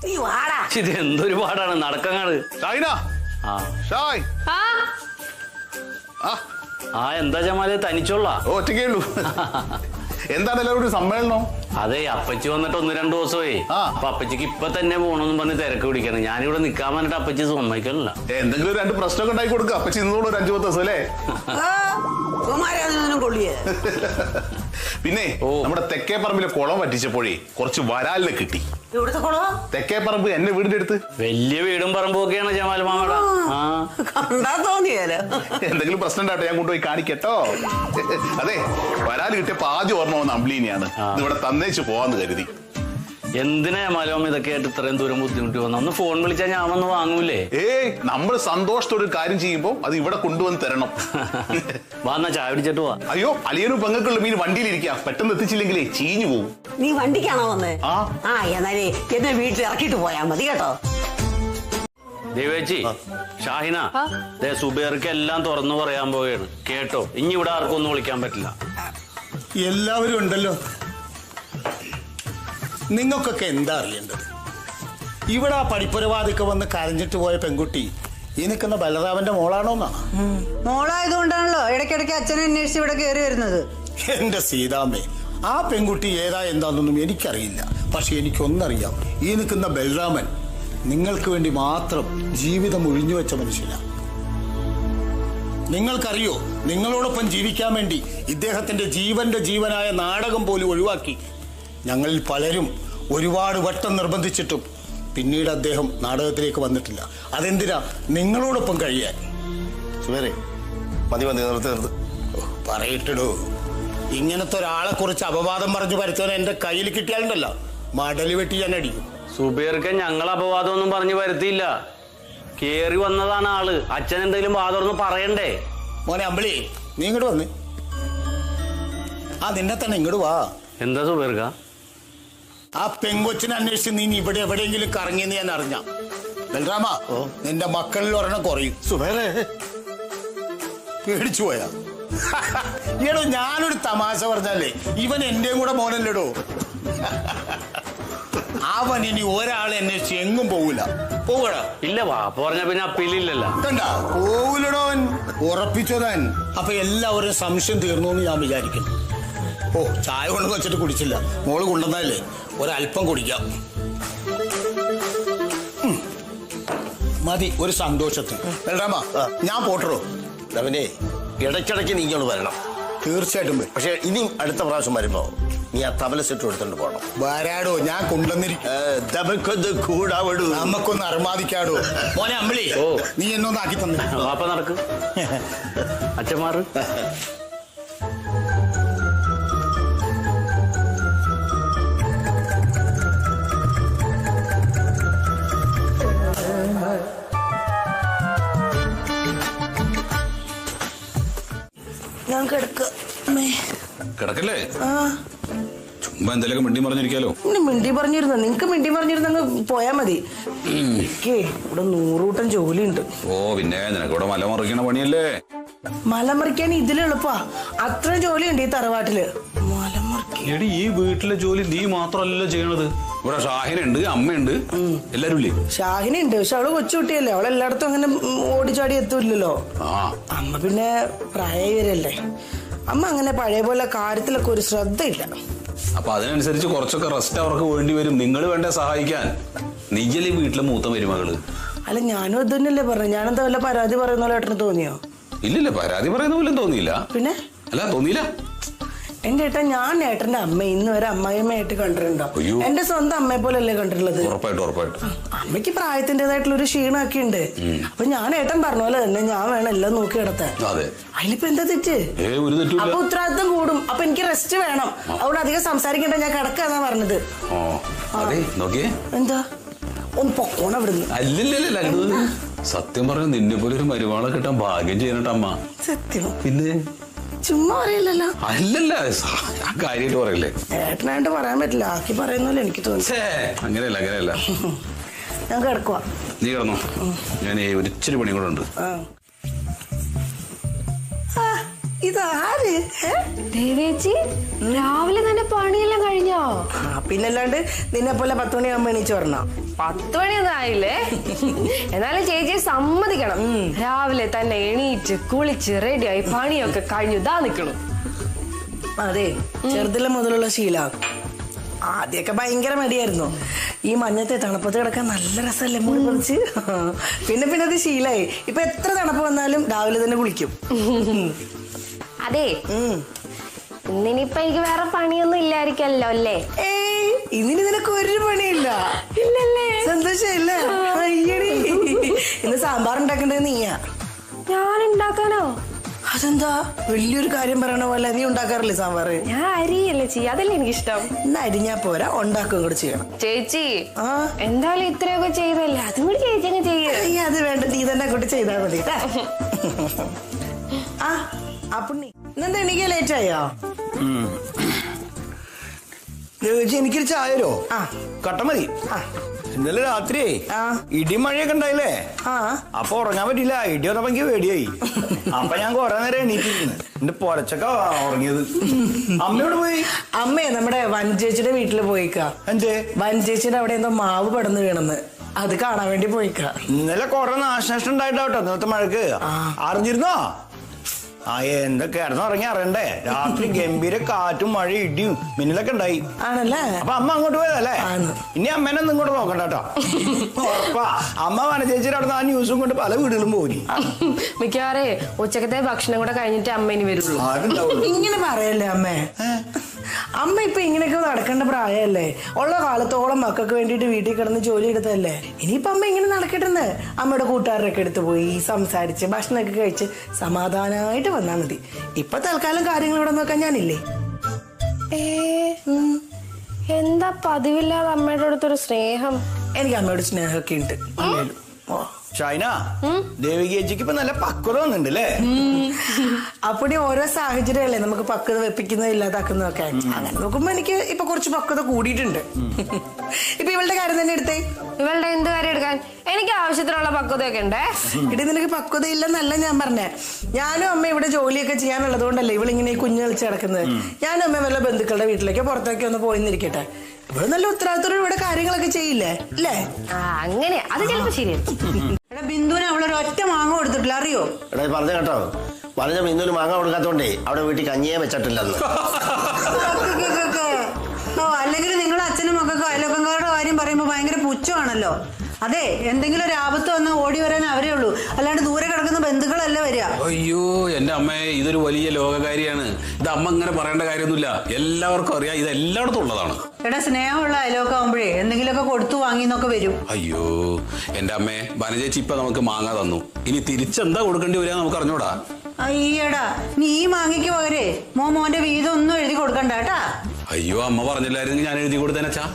നീ വാടാ. ഇത് എന്തൊരു പാടാണ് നടക്കങ്ങാട്. ആ എന്താ ജമാല് തനിച്ചുള്ള? ഒറ്റയ്ക്കേ ഉള്ളൂ. എന്താണ് എല്ലാവരും ഒരു സമ്മേളനം? അതെ, അപ്പച്ചി വന്നിട്ട് 1-2 ദിവസമായി. അപ്പൊ അപ്പച്ചിക്ക് ഇപ്പൊ തന്നെ പോണെന്നും പറഞ്ഞ് തിരക്ക് പിടിക്കണം. ഞാനിവിടെ നിക്കാൻ പറഞ്ഞിട്ട് അപ്പച്ചി സമ്മതിക്കണില്ല. എന്തെങ്കിലും 2 പ്രശ്നമൊക്കെ ഉണ്ടാക്കി കൊടുക്കുക. അപ്പച്ചി ഇന്നോട് ഒരു 5-10 ദിവസം അല്ലേ? കൊള്ളിയേ പിന്നെ നമ്മുടെ തെക്കേ പറമ്പിലെ കുളം വറ്റിച്ചപ്പോഴേ കുറച്ച് വരാലിനെ കിട്ടി. ഇവിടുത്തെ കുളവാ? തെക്കേ പറമ്പ് എന്റെ വീടിന്റെ അടുത്ത്. വലിയ വീടും പറമ്പും ഒക്കെയാണ് ജമാൽ മാമയുടെ. കണ്ടാ തോന്നിയാലോ. എന്തെങ്കിലും പ്രശ്നം ഉണ്ടാവട്ടെ, ഞാൻ കൊണ്ടുപോയി കാണിക്കട്ടോ. അതെ, വരാല് കിട്ടിയപ്പോ ആദ്യം ഓർമ്മ വന്ന അമ്പിളീനെയാണ്. ഇവിടെ തന്നേച്ച് പോവാന്ന് കരുതി. എന്തിനാ ജമാലോമ ഇതൊക്കെ ആയിട്ട് ഇത്രയും ദൂരം ബുദ്ധിമുട്ടി വന്നു? ഒന്ന് ഫോൺ വിളിച്ചാൽ ഞാൻ വന്ന് വാങ്ങൂലേ? നമ്മൾ സന്തോഷത്തോടെ ഒരു കാര്യം ചെയ്യുമ്പോ അത് ഇവിടെ കൊണ്ടുവന്ന് തരണം. വാന്നാ ചായ പിടിച്ചിട്ട് പോവാ. അയ്യോ, അളിയനും പെങ്ങൾക്കുള്ള മീൻ വണ്ടിയിലിരിക്കാം. പെട്ടെന്ന് എത്തിച്ചില്ലെങ്കിലേ ചീഞ്ഞു പോകും. നീ വണ്ടിക്കാണോ വന്നേ? എന്നാലേ എന്നെ വീട്ടിൽ ഇറക്കിട്ട് പോയാ മതി കേട്ടോ. ദേവേച്ചി, ഷാഹിന, സുബേർക്ക് എല്ലാം തുറന്നു പറയാൻ പോവുകയാണ് കേട്ടോ. ഇനി ഇവിടെ ആർക്കും ഒന്നും വിളിക്കാൻ പറ്റില്ല. എല്ലാവരും ഉണ്ടല്ലോ. നിങ്ങൾക്കൊക്കെ എന്താ അറിയേണ്ടത്? ഇവിടെ ആ പഠിപ്പുരവാദിക്ക് വന്ന് കരഞ്ഞിട്ട് പോയ പെൺകുട്ടി ഈ നിൽക്കുന്ന ബലറാമന്റെ മോളാണോന്നാണ്. മോളായതുകൊണ്ടാണല്ലോ ഇടയ്ക്കിടയ്ക്ക് അച്ഛനെ അന്വേഷിച്ച് ഇവിടെ കയറി വരുന്നത്. എന്റെ സീതാമ്മേ, ആ പെൺകുട്ടി ഏതാ എന്താണെന്നൊന്നും എനിക്കറിയില്ല. പക്ഷെ എനിക്കൊന്നറിയാം, ഈ നിൽക്കുന്ന ബലറാമൻ നിങ്ങൾക്ക് വേണ്ടി മാത്രം ജീവിതം ഒഴിഞ്ഞു വെച്ച മനുഷ്യനാണ്. നിങ്ങൾക്കറിയോ, നിങ്ങളോടൊപ്പം ജീവിക്കാൻ വേണ്ടി ഇദ്ദേഹത്തിന്റെ ജീവനായ നാടകം പോലും ഒഴിവാക്കി ഞങ്ങളിൽ പലരും ഒരുപാട് വട്ടം നിർബന്ധിച്ചിട്ടും പിന്നീട് അദ്ദേഹം നാടകത്തിലേക്ക് വന്നിട്ടില്ല. അതെന്തിനാ? നിങ്ങളോടൊപ്പം കഴിയാൻ. സുബേറെ, മതി നിർത്ത്. പറയിട്ടിടൂ. ഇങ്ങനത്തെ ഒരാളെ കുറിച്ച് അപവാദം പറഞ്ഞു പരത്തവനെ എന്റെ കയ്യിൽ കിട്ടിയാലുണ്ടല്ലോ, മടല് വെട്ടി ഞാൻ അടിക്കും. സുബേർക്ക് ഞങ്ങൾ അപവാദം ഒന്നും പറഞ്ഞു വരുത്തിയില്ല. കേറി വന്നതാണ് ആള്. അച്ഛൻ എന്തെങ്കിലും വാദം പറയണ്ടേ? മോനെ അമ്പിളി, നീ ഇങ്ങോട്ട് വന്ന്. നിന്നെ തന്നെ ഇങ്ങോട്ട് വാ. എന്താ സുബേർക്ക? ആ പെങ്കൊച്ചിനെ അന്വേഷിച്ച് നീ ഇവിടെ എവിടെയെങ്കിലും കറങ്ങിയെന്ന് ഞാൻ അറിഞ്ഞ ബൽറാമ, നിന്റെ മക്കളിൽ ഒരെണ്ണം കുറയും. സുബേറെ പേടിച്ചു പോയാ? ഈടോ, ഞാനൊരു തമാശ പറഞ്ഞാലേ ഇവൻ എന്റെയും കൂടെ മോനല്ലേടോ. അവൻ ഇനി ഒരാളെ അന്വേഷിച്ച് എങ്ങും പോവില്ല. പോവടാ. ഇല്ല, വാപ്പ പറഞ്ഞ പിന്നെ അപ്പീലില്ലല്ലോ. കണ്ട, പോവില്ലടോ. ഉറപ്പിച്ചതാൻ. അപ്പൊ എല്ലാവരും സംശയം തീർന്നു എന്ന് ഞാൻ വിചാരിക്കുന്നു. ചായ കൊണ്ട് വെച്ചിട്ട് കുടിച്ചില്ല. മോള് കൊണ്ടുവന്നല്ലേ, ഒരല്പം കുടിക്കാം. മതി ഒരു സന്തോഷത്തിന്. ബലറാമ, ഞാൻ പോട്ടറോ. അവനെ ഇടയ്ക്കിടയ്ക്ക് നീ ഇങ്ങോട്ട് വരണം. തീർച്ചയായിട്ടും. പക്ഷെ ഇനിയും അടുത്ത പ്രാവശ്യം വരുമ്പോ നീ ആ തബല സെറ്റ് എടുത്തോണ്ട് പോകണം. വരാടോ, ഞാൻ കൊണ്ടുവന്നിരിക്കും. കൂടാവടൂ, നമുക്കൊന്ന് അർമാദിക്കാടോ. മോനെ അമ്പിളി, നീ എന്നൊന്ന് ആക്കി തന്നെ. വാപ്പ നടക്ക്. അച്ഛന്മാറ് ഞാൻ കിടക്കല്ലേ? ചുമ്മാ എന്തെങ്കിലും മിണ്ടി പറഞ്ഞിരിക്കാലോ. മിണ്ടി പറഞ്ഞിരുന്നു. നിങ്ങക്ക് മിണ്ടി പറഞ്ഞിരുന്നെങ്കിൽ പോയാ മതി. എനിക്ക് ഇവിടെ 100 കൂട്ടം ജോലിയുണ്ട്. പിന്നെ നിനക്ക് ഇവിടെ മല മറിക്കണ പണിയല്ലേ? മലമറിക്കാൻ ഇതിലെളുപ്പാ. അത്ര ജോലിയുണ്ട് ഈ തറവാട്ടില്. എടി, ഈ വീട്ടിലെ ജോലി നീ മാത്രമല്ല ചെയ്യണത്. ഇവിടെ ഷാഹിനുണ്ട്, അമ്മയുണ്ട്, എല്ലാരും ഇല്ലേ? ഷാഹിനുണ്ട്, പക്ഷെ അവള് കൊച്ചുകുട്ടിയല്ലേ. അവള് എല്ലായിടത്തും അങ്ങനെ ഓടിച്ചാടി എത്തൂല്ലല്ലോ. അമ്മ പിന്നെ പ്രായവരല്ലേ. അമ്മ അങ്ങനെ പഴയ പോലെ കാര്യത്തിലൊക്കെ ഒരു ശ്രദ്ധയില്ല. അപ്പൊ അതിനനുസരിച്ച് കുറച്ചൊക്കെ റെസ്റ്റ് അവർക്ക് വേണ്ടി വരും. നിങ്ങൾ വേണ്ട സഹായിക്കാൻ. നീയല്ലേ വീട്ടിലെ മൂത്ത മരുമകള്. അല്ല, ഞാനും അത് തന്നെയല്ലേ പറഞ്ഞു. ഞാനെന്താ വല്ല പരാതി പറയുന്ന ഏട്ടന് തോന്നിയോ? ഇല്ലില്ല, പരാതി പറയുന്ന പോലും തോന്നിയില്ല. പിന്നെ അല്ല, തോന്നിയില്ല. എന്റെ ഏട്ടൻ, ഞാൻ ഏട്ടന്റെ അമ്മ ഇന്ന് വരെ അമ്മായിയമ്മയായിട്ട് കണ്ടിട്ടുണ്ടോ? എന്റെ സ്വന്തം അമ്മയെ പോലല്ലേ കണ്ടിട്ടുള്ളത്. ഉറപ്പായിട്ടും. അമ്മയ്ക്ക് പ്രായത്തിൻ്റെതായിട്ടുള്ള ഒരു ക്ഷീണമൊക്കെ ഉണ്ട്. അപ്പൊ ഞാൻ ഏട്ടൻ പറഞ്ഞ പോലെ തന്നെ ഞാൻ വേണം എല്ലാം നോക്കി കിടത്താൻ. അതിലിപ്പോ എന്താ തെറ്റ്? അപ്പൊ ഉത്തരവാദിത്തം കൂടും. അപ്പൊ എനിക്ക് റെസ്റ്റ് വേണം. അവിടെ അധികം സംസാരിക്കണ്ട, ഞാൻ കിടക്കാന്നാ പറഞ്ഞത്. എന്താ ഒന്ന് പൊക്കോണം അവിടുന്ന്. അല്ലല്ല, സത്യം പറഞ്ഞ നിന്നെ പോലെ ഒരു മരുവാളെ കിട്ടാൻ ഭാഗ്യം ചെയ്യണട്ട അമ്മ. സത്യം? പിന്നെ ചുമ്മാ പറയില്ലല്ലോ. അല്ലല്ല, കാര്യമായിട്ട് പറയല്ലേ. ഏട്ടനായിട്ട് പറയാൻ പറ്റില്ല. ആക്കി പറയുന്നല്ലോ എനിക്ക് തോന്നി. അങ്ങനെയല്ല. ഞാൻ കിടക്കുവാ. നീ കിടന്നോ, ഞാൻ ഒരിച്ചിരി പണി കൂടെ ഉണ്ട്. ഇതാര്? ദേവേച്ചി, രാവിലെ തന്നെ പണിയെല്ലാം കഴിഞ്ഞോ? പിന്നല്ലാണ്ട് നിന്നെ പോലെ 10 മണിയാകുമ്പോ എണീച്ച് വരണം. 10 മണിയൊന്നും ആയില്ലേ? എന്നാലും ചേച്ചിയെ സമ്മതിക്കണം. രാവിലെ തന്നെ എണീറ്റ് കുളിച്ച് റെഡിയായി പണിയൊക്കെ കഴിഞ്ഞു ഇതാ നിക്കണം. അതെ, ചെറുതിലെ മുതലുള്ള ശീലമാണ്. ആദ്യമൊക്കെ ഭയങ്കര മടിയായിരുന്നു. ഈ മഞ്ഞത്തെ തണുപ്പത്ത് കിടക്കാൻ നല്ല രസമല്ലേ മൂടി പൊളിച്ച്. പിന്നെ പിന്നെ അത് ശീലായി. ഇപ്പൊ എത്ര തണുപ്പ് വന്നാലും രാവിലെ തന്നെ കുളിക്കും. അതെ, ഇന്നിനിപ്പൊ എനിക്ക് വേറെ പണിയൊന്നും ഇല്ലായിരിക്കല്ലോ അല്ലേ? ഏയ്, ഇന്നിനി നിനക്ക് ഒരു പണിയില്ല. ഇല്ലല്ലേ? സന്തോഷല്ലേ? അയ്യടി, ഇന്ന് സാമ്പാർ ഉണ്ടാക്കേണ്ടത് നീയാ. ഞാൻ ഉണ്ടാക്കാനോ? അതെന്താ വലിയൊരു കാര്യം പറയണ പോലെ? നീ ഉണ്ടാക്കാറില്ലേ സാമ്പാറ്? ഞാൻ അരിയല്ലേ ചെയ്യാ, അതല്ലേ എനിക്കിഷ്ടം. ഇന്ന് അരിഞ്ഞാ പോരാ, ഉണ്ടാക്കുകയും കൂടെ ചെയ്യണം. ചേച്ചി എന്തായാലും ഇത്രയൊക്കെ ചെയ്തല്ലേ, അതും കൂടി ചേച്ചി അങ്ങ് ചെയ്യ. അത് വേണ്ട, നീ തന്നെ കൂട്ടി ചെയ്താൽ മതി. ആ അപ്പുണ്ണി, ഇന്നെന്താ എണീക്കാൻ ലേറ്റ് ആയോ? എനിക്കൊരു ചായരോ? കട്ട മതി. ഇന്നലെ രാത്രിയേ ഇടിയും മഴയൊക്കെ ഉണ്ടായില്ലേ, അപ്പൊ ഉറങ്ങാൻ പറ്റില്ല. ഇടി വന്നപ്പോ എനിക്ക് പേടിയായി. അപ്പൊ ഞാൻ കൊറേ നേരം എണീറ്റിരിക്കുന്നു. എന്റെ പൊരച്ചക്ക ഉറങ്ങിയത്. അമ്മയോട് പോയി? അമ്മയെ നമ്മുടെ വൻചേച്ചിയുടെ വീട്ടില് പോയിക്കാ. എന്തേ? വൻചേച്ചിയുടെ അവിടെ എന്തോ മാവ് പടന്ന് വീണെന്ന്, അത് കാണാൻ വേണ്ടി പോയിക്കാ. ഇന്നലെ കൊറേ നാശനഷ്ടം ഉണ്ടായിട്ടാവട്ടോ ഇന്നത്തെ മഴക്ക്. അറിഞ്ഞിരുന്നോ? ആ എന്താ കിടന്നുറങ്ങി അറിയണ്ടേ? രാത്രി ഗംഭീര കാറ്റും മഴ ഇടിയും മിന്നലൊക്കെ ഉണ്ടായി. ആണല്ലേ? അപ്പൊ അമ്മ അങ്ങോട്ട് പോയതല്ലേ? ഇനി അമ്മേനെ ഒന്നും ഇങ്ങോട്ട് നോക്കണ്ട കേട്ടോ. ഉറപ്പാ അമ്മ വനചേച്ചിയുടെ അവിടെ ആ ന്യൂസും കൊണ്ട് പല വീടുകളും പോയി. മിക്കവാറേ ഉച്ചക്കത്തെ ഭക്ഷണം കൂടെ കഴിഞ്ഞിട്ട് അമ്മ ഇനി വരുള്ളൂ. ഇങ്ങനെ പറയല്ലേ അമ്മേ. അമ്മ ഇപ്പൊ ഇങ്ങനെയൊക്കെ നടക്കേണ്ട പ്രായമല്ലേ? ഉള്ള കാലത്തോളം മക്കൾക്ക് വേണ്ടിട്ട് വീട്ടിൽ കിടന്ന് ജോലി എടുത്തല്ലേ. ഇനിയിപ്പൊ അമ്മ ഇങ്ങനെ നടക്കട്ടെന്ന്. അമ്മയുടെ കൂട്ടുകാരൊക്കെ എടുത്ത് പോയി സംസാരിച്ച് ഭക്ഷണമൊക്കെ കഴിച്ച് സമാധാനമായിട്ട് വന്നാ മതി. ഇപ്പൊ തൽക്കാലം കാര്യങ്ങൾ ഇവിടെ നോക്കാൻ ഞാനില്ലേ. എന്താ പതിവില്ലാതെ അമ്മയുടെ അടുത്തൊരു സ്നേഹം? എനിക്ക് അമ്മയോട് സ്നേഹമൊക്കെ ഉണ്ട്. ഷൈന, ദേവികേച്ചിക്ക് ഇപ്പൊ നല്ല പക്വത വന്നിട്ടുണ്ട് അല്ലേ? അപ്പടി ഓരോ സാഹചര്യമല്ലേ നമുക്ക് പക്വത വെപ്പിക്കുന്നത് ഇല്ലാതാക്കുന്നതൊക്കെ. അങ്ങനെ നോക്കുമ്പോ എനിക്ക് ഇപ്പൊ കുറച്ച് പക്വത കൂടിയിട്ടുണ്ട്. ഇപ്പൊ ഇവളുടെ കാര്യം തന്നെ എടുത്തേ. ഇവളുടെ എന്ത് കാര്യം എടുക്കാൻ? എനിക്ക് ആവശ്യത്തിനുള്ള പക്വതയൊക്കെ ഉണ്ടേ. ഇടി നിനക്ക് പക്വത ഇല്ലെന്നല്ല ഞാൻ പറഞ്ഞേ. ഞാനും അമ്മ ഇവിടെ ജോലിയൊക്കെ ചെയ്യാനുള്ളത് കൊണ്ടല്ലേ ഇവളിങ്ങനെ ഈ കുഞ്ഞു കളിച്ച് കിടക്കുന്നത്. ഞാനും അമ്മ വല്ല ബന്ധുക്കളുടെ വീട്ടിലേക്കോ പുറത്തേക്കോ ഒന്ന് പോയിന്നിരിക്കട്ടെ. ഇവിടെ നല്ല ഉത്തരവാദിത്തോടെ ഇവിടെ കാര്യങ്ങളൊക്കെ ചെയ്യില്ലേ അല്ലേ? അങ്ങനെ അത് ചിലപ്പോ ശരിയാണ്. എടാ ബിന്ദുവിന് അവളൊരു ഒറ്റ മാങ്ങ കൊടുത്തിട്ടില്ല, അറിയോ? എടാ പറഞ്ഞ കേട്ടോ, പറഞ്ഞ ഇന്നൊരു മാങ്ങ കൊടുക്കാത്തോണ്ടേ അവിടെ വീട്ടിൽ കഞ്ഞിയെ വെച്ചിട്ടില്ലെന്ന്. ഓ, അല്ലെങ്കിൽ നിങ്ങൾ അച്ഛനും മക്കൾക്കും അയൽവക്കക്കാരുടെ കാര്യം പറയുമ്പോ ഭയങ്കര പുച്ഛമാണല്ലോ. അതെ, എന്തെങ്കിലും ഒരു ആപത്ത് വന്നാൽ ഓടി വരാൻ അവരേ ഉള്ളൂ, അല്ലാണ്ട് ദൂരെ കിടക്കുന്ന ബന്ധുക്കളല്ല വരിക. അയ്യോ എന്റെ അമ്മയെ, ഇതൊരു വലിയ ലോകകാരിയാണ്. ഇത് അമ്മ ഇങ്ങനെ പറയേണ്ട കാര്യമൊന്നുമില്ല. എല്ലാവർക്കും അറിയാം, ഇത് എല്ലായിടത്തും ഉള്ളതാണ്. എടാ സ്നേഹമുള്ള അയലൊക്കെ ആവുമ്പോഴേ എന്തെങ്കിലുമൊക്കെ കൊടുത്തു വാങ്ങിന്നൊക്കെ വരും. അയ്യോ എന്റെ അമ്മേ, വനജേച്ചി ഇപ്പൊ നമുക്ക് മാങ്ങ തന്നു. ഇനി തിരിച്ചെന്താ കൊടുക്കേണ്ടി വരിക നമുക്ക് അറിഞ്ഞൂടാ. അയ്യടാ, നീ ഈ മാങ്ങയ്ക്ക് പകരേ മോന്റെ വീതം ഒന്നും എഴുതി കൊടുക്കണ്ട കേട്ടാ. അയ്യോ അമ്മ പറഞ്ഞില്ലായിരുന്നു, ഞാൻ എഴുതി കൊടുത്തേനച്ചാ.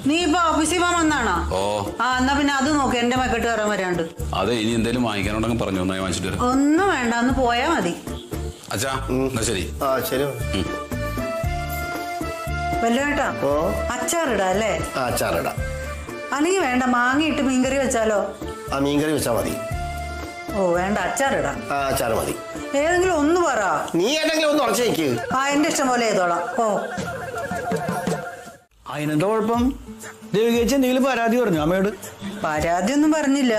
നീ ഇപ്പൊ ഓഫീസിൽ പോകാൻ വന്നാണോ? ഓ എന്നാ പിന്നെ അത് നോക്ക്, എന്റെ മക്കട്ട് കയറാൻ വരാണ്ട്. അതെ, ഇനി എന്തേലും വാങ്ങിക്കാനുണ്ടെങ്കിൽ പറഞ്ഞു, ഒന്നായി വാങ്ങിച്ചിട്ട് വരാം. ഒന്നും വേണ്ട, ഒന്ന് പോയാ മതി. അച്ഛാ എന്നാ ശരി. ശരി വല്ലേട്ടാ, അച്ചാറിടാ അല്ലേ? അച്ചാറിടാം. അല്ലെങ്കിൽ വേണ്ട, മാങ്ങയിട്ട് മീൻകറി വെച്ചാലോ? മീൻകറി വെച്ചാ മതി. ഓ വേണ്ട, അച്ചാറിടാം. അച്ചാറ് മതി. ഏതെങ്കിലും ഒന്ന് പറ. നീ ഏതെങ്കിലും ഒന്ന് ഉറച്ചു വെക്ക്. എന്റെ ഇഷ്ടം പോലെ ചെയ്തോളാം. ഓ അതിനെന്താ കുഴപ്പം? ദേവികേച്ചി എന്തെങ്കിലും പരാതി പറഞ്ഞു അമ്മയോട്? പരാതി ഒന്നും പറഞ്ഞില്ല.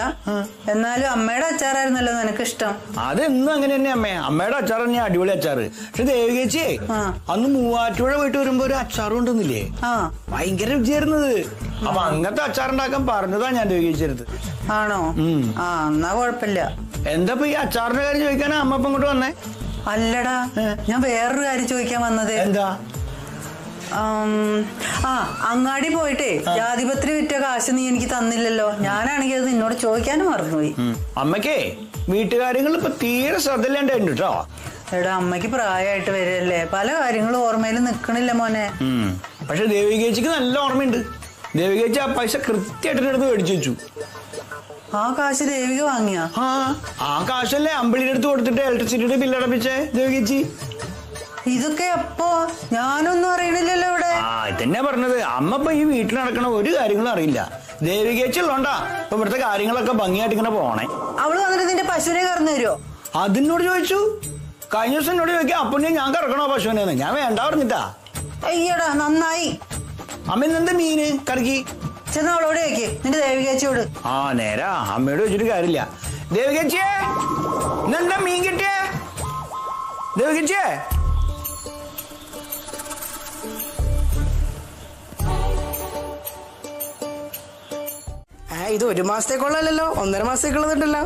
എന്നാലും അമ്മയുടെ അച്ചാറായിരുന്നല്ലോ നിനക്ക് ഇഷ്ടം. അതെന്നും അങ്ങനെ തന്നെ അമ്മേ. അമ്മയുടെ അച്ചാർ തന്നെ അടിപൊളി അച്ചാറ്. പക്ഷെ ദേവികേച്ചിയെ അന്ന് മൂവാറ്റുപുഴ പോയിട്ട് വരുമ്പോ ഒരു അച്ചാർ കൊണ്ടുവന്നില്ലേ, ഭയങ്കര രുചിയായിരുന്നത്. അപ്പൊ അങ്ങനത്തെ അച്ചാറുണ്ടാക്കാൻ പറഞ്ഞതാ ഞാൻ ദേവികേച്ചി അടുത്ത്. ആണോ? എന്നാ കുഴപ്പമില്ല. എന്താ ഈ അച്ചാറിന്റെ കാര്യം ചോദിക്കാനാ അമ്മ ഇപ്പൊ ഇങ്ങോട്ട് വന്നേ? അല്ലടാ, ഞാൻ വേറൊരു കാര്യം ചോദിക്കാൻ വന്നത്. എന്താ? അങ്ങാടി പോയിട്ടേ ജാതിപത്രി വിറ്റ കാശ് നീ എനിക്ക് തന്നില്ലല്ലോ. ഞാനാണെങ്കിൽ അത് നിന്നോട് ചോദിക്കാനും മറന്നുപോയി. അമ്മക്കേ വീട്ടുകാര്യങ്ങൾ ഇപ്പൊ തീരെ ശ്രദ്ധയില്ലാണ്ടായിട്ടുണ്ട് കേട്ടോ. എടാ, അമ്മയ്ക്ക് പ്രായമായിട്ട് വരികയല്ലേ, പല കാര്യങ്ങളും ഓർമ്മയിൽ നിക്കണില്ല മോനെ. പക്ഷെ ദേവികേച്ചിക്ക് നല്ല ഓർമ്മയുണ്ട്. ദേവികേച്ചി ആ പൈസ കൃത്യമായിട്ട് എടുത്ത് മേടിച്ചു വെച്ചു. ആ കാശ് ദേവിക വാങ്ങിയ? ആ കാശല്ലേ അമ്പിളിയുടെ അടുത്ത് കൊടുത്തിട്ട് ഇലക്ട്രിസിറ്റിയുടെ ബില്ലടപ്പിച്ചേ ദേവികേച്ചി. ഇതൊക്കെ അപ്പോ ഞാനൊന്നും അറിയണില്ലല്ലോ ഇവിടെ. ഇതന്നെ പറഞ്ഞത്. അമ്മ ഇപ്പൊ ഈ വീട്ടിൽ നടക്കണ ഒരു കാര്യങ്ങളും അറിയില്ല. ദേവികേച്ചി ഉള്ളോണ്ടാ ഇപ്പൊ ഇവിടുത്തെ കാര്യങ്ങളൊക്കെ ഭംഗിയായിട്ട് ഇങ്ങനെ പോണേ. അവള് വന്നിട്ട് നിന്റെ പശുവിനെ കറന്നു തരുമോ? അതിനോട് ചോദിച്ചു. കഴിഞ്ഞ ദിവസം എന്നോട് ചോദിക്കാം അപ്പുണ്ണിയെ ഞാൻ കറക്കണോ പശുവിനെ. ഞാൻ വേണ്ട പറഞ്ഞിട്ടാ. അയ്യടാ, നന്നായി. അമ്മ ഇന്നെന്താ മീന് കറക്കി? ചെന്ന് അവളോട് ചോദിക്ക്, നിന്റെ ദേവികേച്ചിയോട്. നേരാ, അമ്മയോട് വെച്ചിട്ട് കാര്യമില്ല. ദേവികേച്ചിയെ ഇന്നെന്താ മീൻ കിട്ടിയേ? ദേവകിച്ചേ ഇത് 1 മാസത്തേക്കുള്ളല്ലോ, 1.5 മാസത്തേക്കുള്ളതുണ്ടല്ലോ.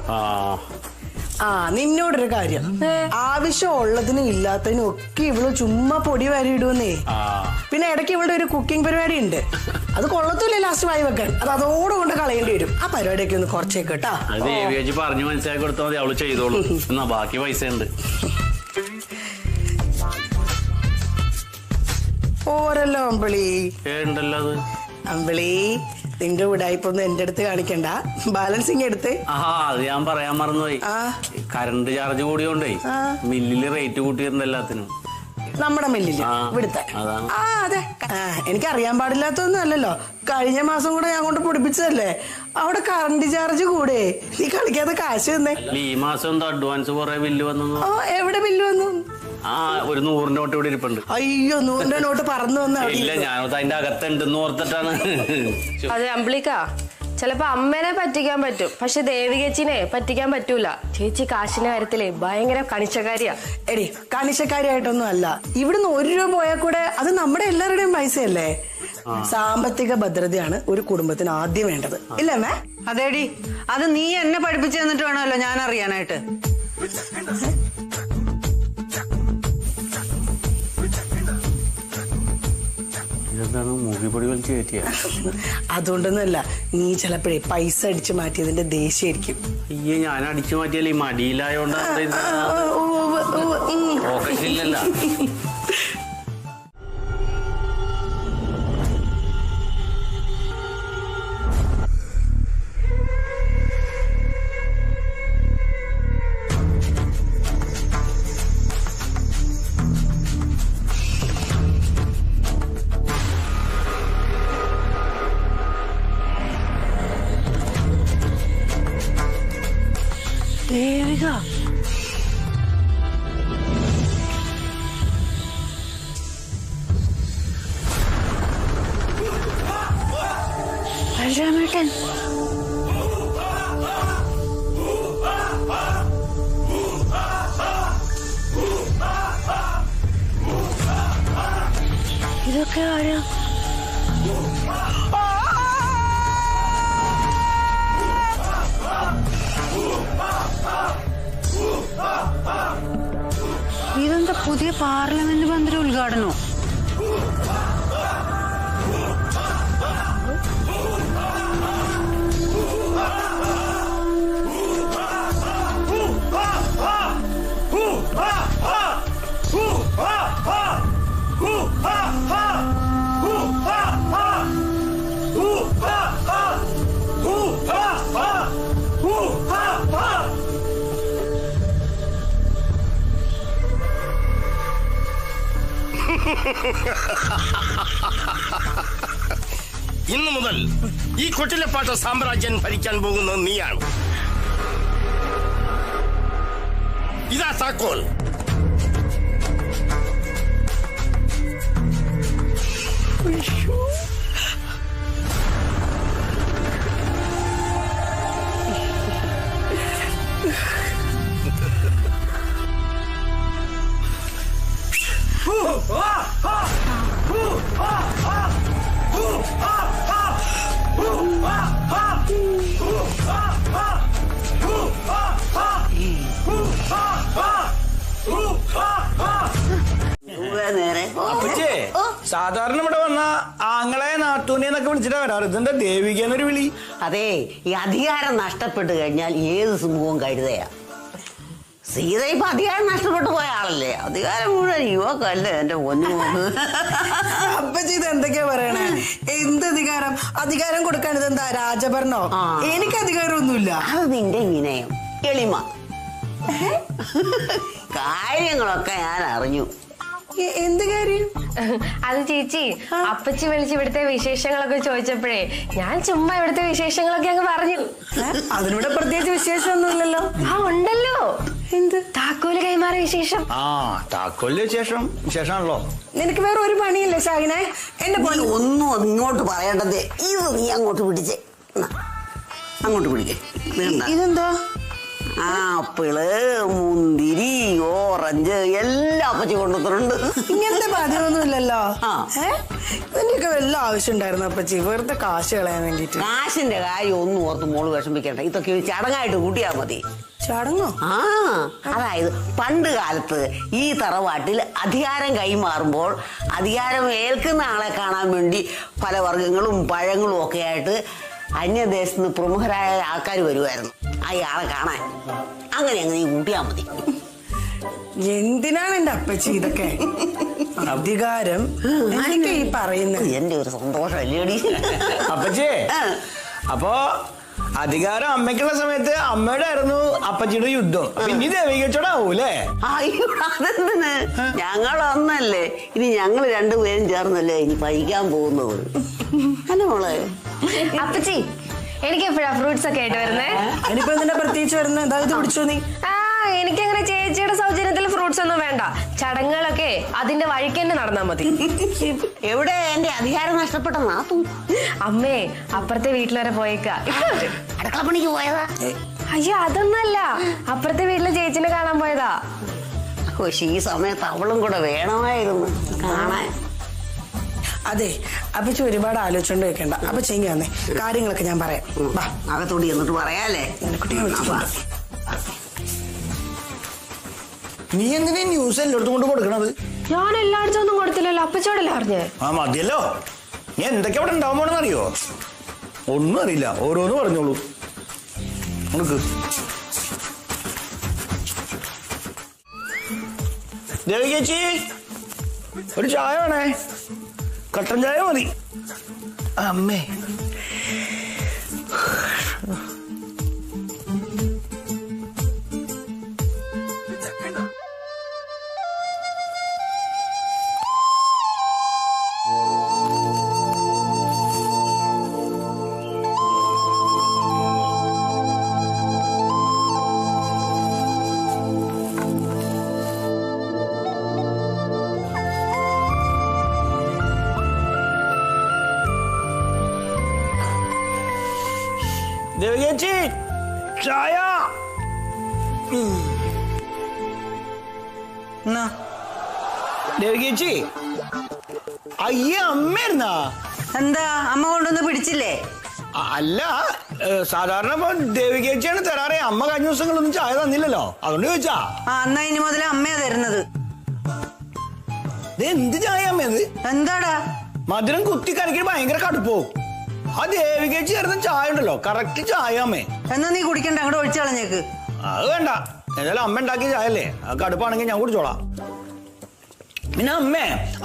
ആ നിന്നോടൊരു കാര്യം, ആവശ്യമുള്ളതിനും ഇല്ലാത്തതിനും ഒക്കെ ഇവള് ചുമ്മാ പൊടി വാരി ഇടുവന്നേ. പിന്നെ ഇടയ്ക്ക് ഇവളുടെ ഒരു കുക്കിംഗ് പരിപാടി ഉണ്ട്, അത് കൊള്ളത്തില്ല ലാസ്റ്റ് വായി വെക്കാൻ, അത് അതോടെ കൊണ്ട് കളയേണ്ടി വരും. ആ പരിപാടിയൊക്കെ ഒന്ന് കുറച്ചേക്ക് കേട്ടാ. ദേവിയേച്ചി പറഞ്ഞു മനസ്സിലാക്കി കൊടുത്താൽ മതി, അവള് ചെയ്തോളൂ. എന്നാ ബാക്കി പൈസ ഉണ്ട്. ഓരല്ലോ അമ്പിളി ഉണ്ടല്ലോ അത്. അമ്പിളി നിന്റെ ഉടായിപ്പൊന്നും എന്റെ അടുത്ത് കാണിക്കണ്ട, ബാലൻസിങ് എടുത്ത്. അത് ഞാൻ പറയാൻ മറന്നുപോയി. കറണ്ട് ചാർജ് കൂടിയോണ്ടേ മില്ലില് റേറ്റ് കൂട്ടിയിട്ടുണ്ട് എല്ലാത്തിനും. നമ്മുടെ മില്ലില് ഇവിടുത്തെ. അതെ, എനിക്ക് അറിയാൻ പാടില്ലാത്തൊന്നും അല്ലല്ലോ. കഴിഞ്ഞ മാസം കൂടെ ഞാൻ കൊണ്ട് പൊടിപ്പിച്ചതല്ലേ, അവിടെ കറണ്ട് ചാർജ് കൂടെ. നീ കളിക്കാതെ കാശ് തന്നേ. ഈ മാസം എന്തോ അഡ്വാൻസ് കുറെ ബില്ല് വന്നു. എവിടെ ബില്ല് വന്നു? ഒരു 100 നോട്ട് ഇവിടെ ഇരിപ്പുണ്ട്. അയ്യോ, 100 നോട്ട് പറന്നു വന്ന. ഇല്ല, ഞാനത് അതിന്റെ അകത്തുണ്ടെന്ന് ഓർത്തിട്ടാണ്. അതെ അമ്പിളിക്ക, ചിലപ്പോ അമ്മേനെ പറ്റിക്കാൻ പറ്റും, പക്ഷെ ദേവികേച്ചിനെ പറ്റിക്കാൻ പറ്റൂല. ചേച്ചി കാശിന്റെ കാര്യത്തിലേ ഭയങ്കര കണിശക്കാരിയാ. എടി, കണിശക്കാരിയായിട്ടൊന്നും അല്ല. ഇവിടുന്ന് 1 രൂപ പോയാൽ കൂടെ അത് നമ്മുടെ എല്ലാവരുടെയും പൈസയല്ലേ. സാമ്പത്തിക ഭദ്രതയാണ് ഒരു കുടുംബത്തിന് ആദ്യം വേണ്ടത്, ഇല്ലേ അമ്മേ? അതേടി, അത് നീ എന്നെ പഠിപ്പിച്ചു തന്നിട്ട് വേണമല്ലോ ഞാൻ അറിയാനായിട്ട്. മൂകിപ്പൊടി വലിച്ചു കയറ്റിയ അതുകൊണ്ടൊന്നുമല്ല, നീ ചിലപ്പോഴേ പൈസ അടിച്ചു മാറ്റിയതിന്റെ ദേഷ്യായിരിക്കും. അയ്യേ, ഞാൻ അടിച്ചു മാറ്റിയാലേ ഈ മടിയിലായോണ്ടാണ്. ദേവിക, ബലരാമേട്ടൻ, ഇതൊക്കെ ആരാ? ഇതെന്താ പുതിയ പാർലമെന്റ് മന്ദിര ഉദ്ഘാടനോ? ഇന്നു മുതൽ ഈ കൊട്ടിലപ്പാട്ട സാമ്രാജ്യം ഭരിക്കാൻ പോകുന്നത് നീയാണ്. ഇതാ താക്കോൽ. സാധാരണ ഇവിടെ വന്ന ആങ്ങളെ നാത്തൂനെ എന്നൊക്കെ വിളിച്ചിട്ടാ വരാറ്. ഇതെന്താ ദേവികന്നൊരു വിളി? അതെ, ഈ അധികാരം നഷ്ടപ്പെട്ടു കഴിഞ്ഞാൽ ഏത് സമൂഹവും കരുതയാ. സീത ഇപ്പൊ അധികാരം നഷ്ടപ്പെട്ടു പോയ ആളല്ലേ, അധികാരം മുഴുവൻ യുവക്കല്ലേ എന്റെ പൊന്നു. അപ്പച്ചി ഇത് എന്തൊക്കെയാ പറയണേ? എന്ത് അധികാരം? അധികാരം കൊടുക്കാൻ ഇതെന്താ രാജഭരണോ? എനിക്ക് അധികാരമൊന്നുമില്ല. അത് നിന്റെ വിനയം, എളിമ. കാര്യങ്ങളൊക്കെ ഞാൻ അറിഞ്ഞു. എന്ത് കാര്യം? അത് ചേച്ചി, അപ്പച്ചി വിളിച്ച് ഇവിടുത്തെ വിശേഷങ്ങളൊക്കെ ചോദിച്ചപ്പോഴേ ഞാൻ ചുമ്മാ ഇവിടുത്തെ വിശേഷങ്ങളൊക്കെ അങ്ങ് പറഞ്ഞു. അതിനിവിടെ പ്രത്യേകിച്ച് വിശേഷമൊന്നുമില്ലല്ലോ. ഉണ്ടല്ലോ. എന്ത്? താക്കോല് കൈമാറിയ വിശേഷം. താക്കോലിന്റെ വിശേഷമാണല്ലോ. നിനക്ക് വേറെ ഒരു പണിയില്ലേ ഷാഹിനെ? എന്റെ പോലെ ഒന്നും ഇങ്ങോട്ട് പറയേണ്ടത്. ഇത് നീ അങ്ങോട്ട് പിടിച്ചേ, അങ്ങോട്ട് പിടിക്കേ. ഇതെന്താ? ആപ്പിള്, മുന്തിരി, ഓറഞ്ച്, പഞ്ച് എല്ലാം അപ്പച്ചി കൊണ്ടുവന്നിട്ടുണ്ട്. ഇങ്ങനത്തെ പതിവൊന്നും ഇല്ലല്ലോ. ഇതിന്റെയൊക്കെ വല്ല ആവശ്യം ഉണ്ടായിരുന്നു അപ്പച്ചി, വെറുതെ കാശ് കളയാൻ വേണ്ടിട്ട്. കാശിന്റെ കാര്യം ഒന്നും ഓർത്ത് മോള് വിഷമിക്കണ്ട. ഇതൊക്കെ ഒരു ചടങ്ങായിട്ട് കൂട്ടിയാ മതി. ചടങ്ങോ? അതായത് പണ്ട് കാലത്ത് ഈ തറവാട്ടിൽ അധികാരം കൈമാറുമ്പോൾ അധികാരം ഏൽക്കുന്ന ആളെ കാണാൻ വേണ്ടി പല വർഗ്ഗങ്ങളും പഴങ്ങളും ഒക്കെ ആയിട്ട് അന്യദേശത്ത് നിന്ന് പ്രമുഖരായ ആൾക്കാർ വരുമായിരുന്നു അയാളെ കാണാൻ. അങ്ങനെ അങ്ങ് നീ കൂട്ടിയാ മതി. എന്തിനാണ് എന്റെ അപ്പച്ചി ഇതൊക്കെ? അധികാരം ഈ പറയുന്നത് എന്റെ ഒരു സന്തോഷം അല്ലേടി അപ്പച്ചി. അപ്പൊ അധികാരം അമ്മയ്ക്കുള്ള സമയത്ത് അമ്മയുടെ ആയിരുന്നു അപ്പച്ചിയുടെ യുദ്ധം. പിന്നെ ദേവികച്ചോടാവൂലേ? അയ്യോ അതെന്തിന്, ഞങ്ങളൊന്നല്ലേ. ഇനി ഞങ്ങൾ രണ്ടുപേരും ചേർന്നല്ലേ ഇനി പഴിക്കാൻ പോകുന്നത്. അല്ല മോളെ. അപ്പച്ചി എനിക്ക് എപ്പോഴാ ഫ്രൂട്ട്സ് ഒക്കെ ആയിട്ട് വരുന്നേ? അതിനിപ്പോ എന്തിനാ പ്രത്യേകിച്ച് വരുന്നത്? എന്താ പിടിച്ചോ നീ? എനിക്കങ്ങനെ ചേച്ചിയുടെ സൗജന്യത്തിൽ ഫ്രൂട്ട്സ് ഒന്നും വേണ്ട. ചടങ്ങുകളൊക്കെ അതിന്റെ വഴിക്ക് തന്നെ നടന്നാ മതി. എവിടെ എന്റെ അധികാരം നഷ്ടപ്പെട്ട നാത്തു? അമ്മേ അപ്പുറത്തെ വീട്ടിൽ വരെ പോയേക്കാ. അടുക്കള പണിക്ക് പോയതാ? അയ്യോ അതൊന്നല്ല, അപ്പുറത്തെ വീട്ടിലെ ചേച്ചിനെ കാണാൻ പോയതാ. പക്ഷെ ഈ സമയത്ത് അവളും കൂടെ വേണമായിരുന്നു കാണാൻ. അതെ അപ്പച്ചി ഒരുപാട് ആലോചിച്ചോണ്ട് വെക്കണ്ട. അപ്പൊ ചെയ്യ വന്നേ, കാര്യങ്ങളൊക്കെ ഞാൻ പറയാം. അകത്തോടി എന്നിട്ട് പറയാല്ലേ. നീ എന്തിനാ ന്യൂസ് എല്ലായിടത്തും കൊണ്ട് കൊടുക്കണത്? ഞാൻ എല്ലായിടത്തും ഒന്നും കൊടുത്തില്ലല്ലോ, അപ്പച്ചോടല്ലേ പറഞ്ഞേ. മതിയല്ലോ. നീ എന്തൊക്കെ അവിടെ ഉണ്ടാവാൻ പോണെന്ന് അറിയോ? ഒന്നും അറിയില്ല, ഓരോന്ന് പറഞ്ഞോളൂ. ദേവികേച്ചി ഒരു ചായ വേണേ, കട്ടൻ ചായ മതി. അമ്മേ ദേവികേച്ചി ചായ. ദേവികേച്ചി അയ്യേ അമ്മയായിരുന്നാ? എന്താ അമ്മ കൊണ്ടൊന്ന് പിടിച്ചില്ലേ? അല്ല, സാധാരണ ഇപ്പൊ ദേവികേച്ചിയാണ് തരാറേ. അമ്മ കഴിഞ്ഞ ദിവസങ്ങളൊന്നും ചായ തന്നില്ലല്ലോ, അതുകൊണ്ട് ചോദിച്ചാ. എന്നാ ഇനി മുതലേ അമ്മയാ തരുന്നത്. എന്ത് ചായ അമ്മയത്? എന്താടാ മധുരം കുത്തി കലക്കി ഭയങ്കര കടുപ്പോ. ആ ദേവികേച്ചി തരുന്ന ചായ ഉണ്ടല്ലോ കറക്റ്റ് ചായ അമ്മേ. എന്നാ നീ കുടിക്കണ്ട, അങ്ങോട്ട് ഒഴിച്ചു കളഞ്ഞേക്ക്. അത് വേണ്ട, ഏതായാലും അമ്മ ഉണ്ടാക്കിയ ചായ അല്ലേ, ആ കടുപ്പാണെങ്കിൽ ഞാൻ കുടിച്ചോളാം. പിന്നെ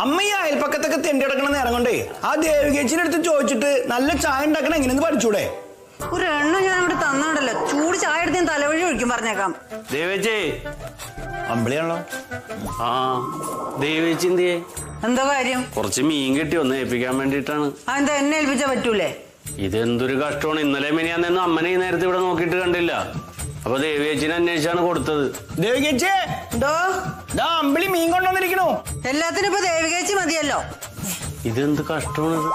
അമ്മ ഈ അയൽപ്പക്കത്തൊക്കെ തെണ്ടി കിടക്കണ നേരം കൊണ്ടേ ആ ദേവികേച്ചിന്റെ അടുത്ത് ചോദിച്ചിട്ട് നല്ല ചായ ഉണ്ടാക്കണം എങ്ങനെയെന്ന് പഠിച്ചൂടെ? ഒരു എണ്ണം ഞാൻ ഇവിടെ തന്നോണ്ടല്ലോ, ചൂട് ചായ എടുത്ത് ഞാൻ തലവഴി ഒഴിക്കും പറഞ്ഞേക്കാം. ദേവേച്ചേ അമ്പിളിയാണല്ലോ. ആ ദേവേച്ചി എന്തിയേ? എന്താ കാര്യം? കുറച്ച് മീൻ കിട്ടി ഒന്ന് ഏൽപ്പിക്കാൻ വേണ്ടിട്ടാണ്. എന്താ എന്നെ ഏൽപ്പിച്ചാ പറ്റൂലേ? ഇതെന്തൊരു കഷ്ടമാണ്. ഇന്നലെ മിനിയാന്നെന്നും അമ്മനെ ഈ നേരത്തെ ഇവിടെ നോക്കിയിട്ട് കണ്ടില്ല. അപ്പൊ ദേവിയേച്ചിനെ അന്വേഷിച്ചാണ് കൊടുത്തത്. ദേവികേച്ചി അമ്പിളി മീൻ കൊണ്ടുവന്നിരിക്കണോ? എല്ലാത്തിനും ഇപ്പൊ ദേവികേച്ചി മതിയല്ലോ. ഇതെന്ത് കഷ്ടമാണിത്.